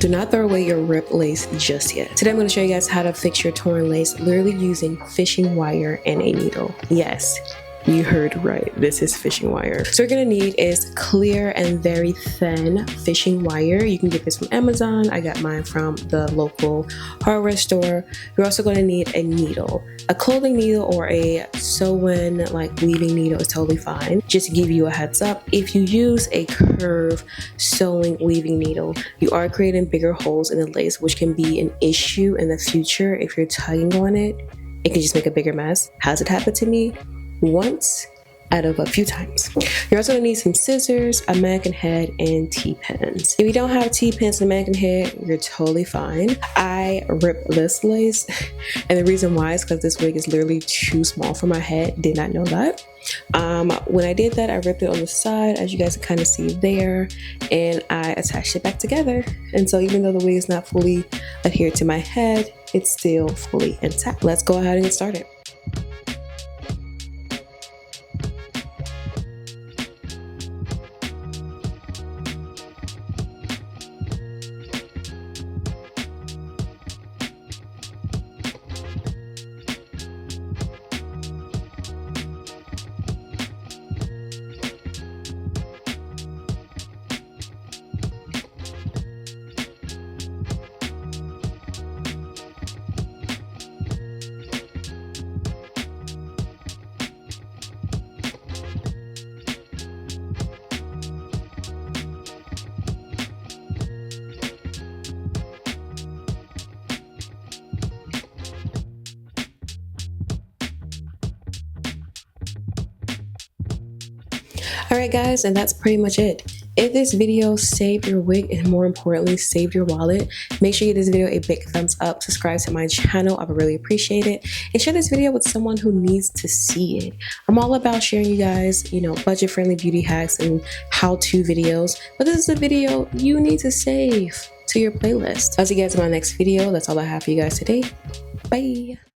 Do not throw away your ripped lace just yet. Today I'm going to show you guys how to fix your torn lace literally using fishing wire and a needle. Yes, you heard right, this is fishing wire. So what you're gonna need is clear and very thin fishing wire. You can get this from Amazon. I got mine from the local hardware store. You're also gonna need a needle. A clothing needle or a sew-in like weaving needle is totally fine. Just to give you a heads up, if you use a curve sewing weaving needle, you are creating bigger holes in the lace, which can be an issue in the future. If you're tugging on it, it can just make a bigger mess. Has it happened to me? Once out of a few times. You're also gonna need some scissors, a mannequin head, and T-pins. If you don't have T-pins and a mannequin head, you're totally fine. I ripped this lace, and the reason why is because this wig is literally too small for my head. Did not know that. When I did that, I ripped it on the side, as you guys can kind of see there, and I attached it back together. And so even though the wig is not fully adhered to my head, it's still fully intact. Let's go ahead and get started. Alright guys, and that's pretty much it. If this video saved your wig and more importantly saved your wallet, make sure you give this video a big thumbs up, subscribe to my channel, I would really appreciate it, and share this video with someone who needs to see it. I'm all about sharing you guys, budget friendly beauty hacks and how-to videos, but this is a video you need to save to your playlist. I'll see you guys in my next video. That's all I have for you guys today. Bye.